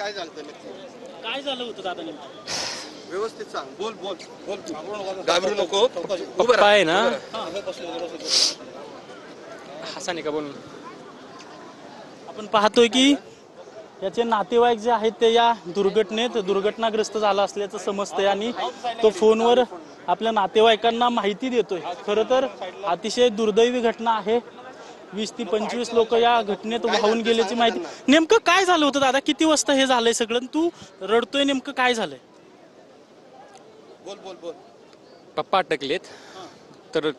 काय झालं नक्की? काय झालं होतं दादा नेमकं? व्यवस्थित सांग. बोल बोल बोल. घाबरू नको. पप्पा आहे ना, हसा नाही का बोल. आपण पाहतोय की याचे नातेवाईक जे आहेत ते या दुर्घटनाग्रस्त झाला असल्याचं समजतंय आणि तो फोनवर आपल्या नातेवाईकांना माहिती देतोय. खरं तर अतिशय दुर्दैवी घटना आहे. 20 ते 25 लोक या घटनेत वाहून गेल्याची माहिती. नेमकं काय झालं होतं दादा? किती वाजता हे झालंय सगळं? तू रडतोय, नेमकं काय झालंय? बोल बोल बोल. पप्पा अटकलेत तर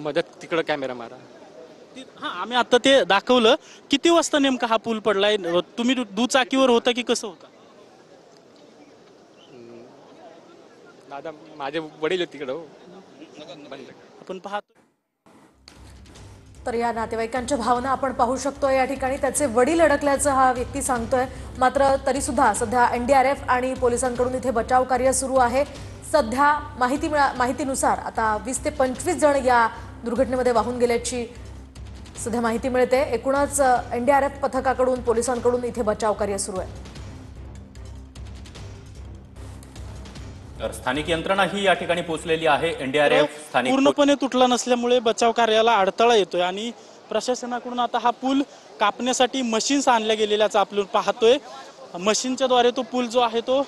मदत तिकडं कॅमेरा मारा. हा, आम्ही आता ते दाखवलं. किती वाजता नेमका हा पूल पडलाय? तुम्ही दुचाकीवर होता की कसं होता? दादा माझे वडील तिकडं. आपण पाहतो तर या नातेवाईकांच्या भावना आपण पाहू शकतो. या ठिकाणी त्याचे वडील अडकल्याचं हा व्यक्ती सांगतोय. मात्र तरी सुद्धा सध्या एनडीआरएफ आणि पोलिसांकडून इथे बचाव कार्य सुरू आहे. सध्या माहितीनुसार आता 20 ते 25 जण या दुर्घटनेमध्ये वाहून गेल्याची सध्या माहिती मिळते. एकूणच एनडीआरएफ पथकाकडून पोलिसांकडून इथे बचाव कार्य सुरू आहे. तर स्थानिक यंत्रणा ही या ठिकाणी पोहोचलेली आहे. एनडीआरएफ स्थानिक पूर्णपणे तुटला नसल्यामुळे बचाव कार्याला अडथळा येतोय आणि प्रशासनाकडून आता हा पूल कापण्यासाठी मशीन्स आणल्या गेलेल्याच आपण पाहतोय. मशीनच्या द्वारे तो पूल जो आहे तो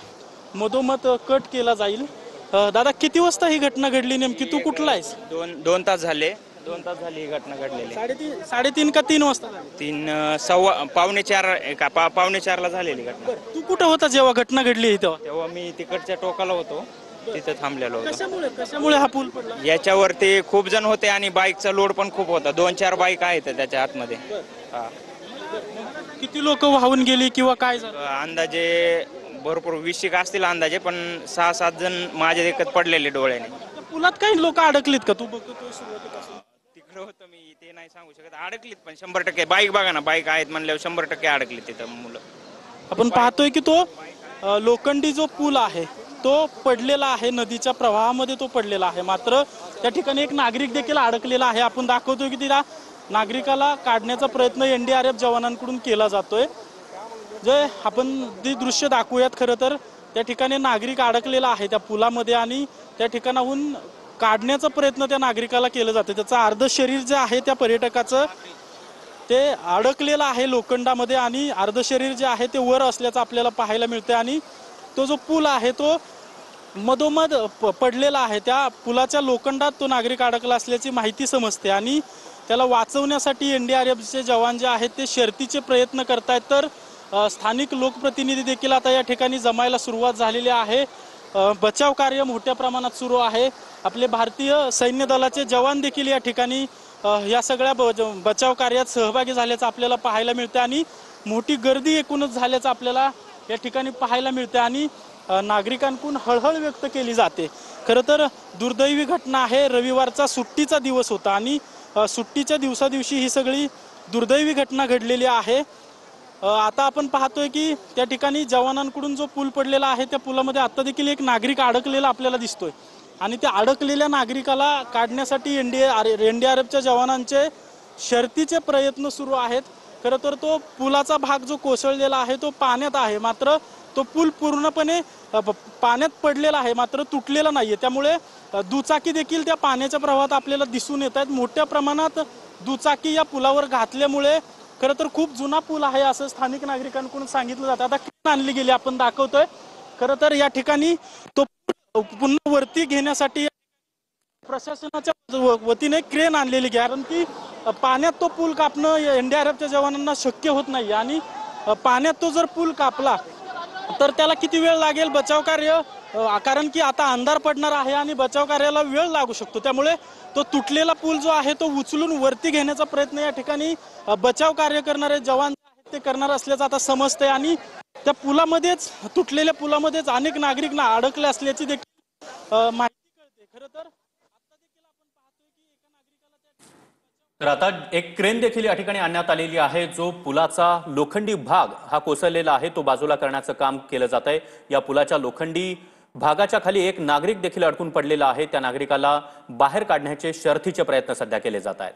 मधोमध कट केला जाईल. दादा, किती वाजता ही घटना घडली नेमकी? तू कुठला आहेस? दोन तास झाले. 2 तास झाली ही घटना घडलेली. साडेतीन का 3 वाजता? 3:15 झालेली घटना. तू कुठं होता जेव्हा घटना घडली? तेव्हा मी तिकडच्या टोकाला होतो, तिथे थांबलेलो होतो. कशामुळे हा पूल पडला? याच्यावरती खूप जण होते आणि बाईकचा लोड पण खूप होता. 2-4 बाईक आहेत त्याच्या आतमध्ये. किती लोक वाहून गेली किंवा काय झालं? अंदाजे भरपूर 20 असतील अंदाजे, पण 6-7 जण माझ्या देखत पडलेले डोळ्याने. पुलात काही लोक अडकलीत का? तू बघतोय सुरुवातीपासून. तिकडे होतो मी, ते नाही सांगू शकत. अडकलीत पण 100%. बाईक बघा ना, बाईक आहेत म्हणल्यावर 100% अडकलीत तिथं मुलं. आपण पाहतोय की तो लोखंडी जो पूल आहे तो पडलेला आहे. नदीच्या प्रवाहामध्ये तो पडलेला आहे. मात्र त्या ठिकाणी एक नागरिक देखील अडकलेला आहे. आपण दाखवतोय की त्या नागरिकाला काढण्याचा प्रयत्न एनडीआरएफ जवानांकडून केला जातोय. जे आपण ते दृश्य दाखवूयात. खरं तर त्या ठिकाणी नागरिक अडकलेला आहे त्या पुलामध्ये आणि त्या ठिकाणाहून काढण्याचा प्रयत्न त्या नागरिकाला केला जातो. त्याचं अर्ध शरीर जे आहे त्या पर्यटकाचं ते अडकलेलं आहे लोखंडामध्ये आणि अर्ध शरीर जे आहे ते वर असल्याचं आपल्याला पाहायला मिळते. आणि तो जो पूल आहे तो मधोमध पडलेला आहे. त्या पुलाच्या लोखंडात तो नागरिक अडकला असल्याची माहिती समजते आणि त्याला वाचवण्यासाठी एनडीआरएफचे जवान जे आहेत ते शर्थीचे प्रयत्न करतायत. तर स्थानिक लोकप्रतिनिधी देखील आता या ठिकाणी जमायला सुरुवात झालेली आहे. बचाव कार्य मोठ्या प्रमाणात सुरू आहे. आपले भारतीय सैन्य दलाचे जवान देखील या ठिकाणी या सगळ्या बचाव कार्यात सहभागी झाल्याचं आपल्याला पाहायला मिळते आणि मोठी गर्दी एकूणच झाल्याचं आपल्याला या ठिकाणी पाहायला मिळते आणि नागरिकांकडून हळहळ व्यक्त केली जाते. खरं तर दुर्दैवी घटना आहे. रविवारचा सुट्टीचा दिवस होता आणि सुट्टीच्या दिवशी ही सगळी दुर्दैवी घटना घडलेली आहे. आता आपण पाहतोय की त्या ठिकाणी जवानांकडून जो पूल पडलेला आहे त्या पुलामध्ये आता देखील एक नागरिक अडकलेला आपल्याला दिसतोय आणि त्या अडकलेल्या नागरिकाला काढण्यासाठी एनडीआरएफच्या जवानांचे शर्थीचे प्रयत्न सुरू आहेत. खरं तर तो पुलाचा भाग जो कोसळलेला आहे तो पाण्यात आहे. मात्र तो पूल पूर्णपणे पाण्यात पडलेला आहे, मात्र तुटलेला नाहीये. त्यामुळे दुचाकी देखील त्या पाण्याच्या प्रवाहात आपल्याला दिसून येत आहेत. मोठ्या प्रमाणात दुचाकी या पुलावर घातल्यामुळे खरं तर खूप जुना पूल आहे असं स्थानिक नागरिकांकडून सांगितलं जातं. आता क्रेन आणली गेली आपण दाखवतोय. खरं तर या ठिकाणी तो पुन्हा वरती घेण्यासाठी प्रशासनाच्या वतीने क्रेन आणलेली, कारण की पाण्यात तो पूल कापणं एनडीआरएफच्या जवानांना शक्य होत नाही आणि पाण्यात तो जर पूल कापला तर त्याला किती वेळ लागेल बचाव कार्य, कारण की आता अंधार पडणार आहे आणि बचाव कार्याला वेळ लागू शकतो. त्यामुळे तो तुटलेला पूल जो आहे तो उचलून वरती घेण्याचा प्रयत्न या ठिकाणी बचाव कार्य करणारे जवान आहेत ते करणार असल्याचं आता समजतंय आणि त्या पुलामध्येच, तुटलेल्या पुलामध्येच अनेक नागरिक अडकले असल्याची देखील माहिती कळते. खरं तर आता देखील आपण पाहतोय की एका नागरिकाला तर आता एक क्रेन देखील या ठिकाणी आणण्यात आलेली आहे. जो पुलाचा लोखंडी भाग हा कोसळलेला आहे तो बाजूला करण्याचं काम केलं जात आहे. या पुलाच्या लोखंडी भागाच्या खाली एक नागरिक देखील अडकून पडलेला आहे. त्या नागरिकाला बाहेर काढण्याचे शर्थीचे प्रयत्न सध्या केले जात आहेत.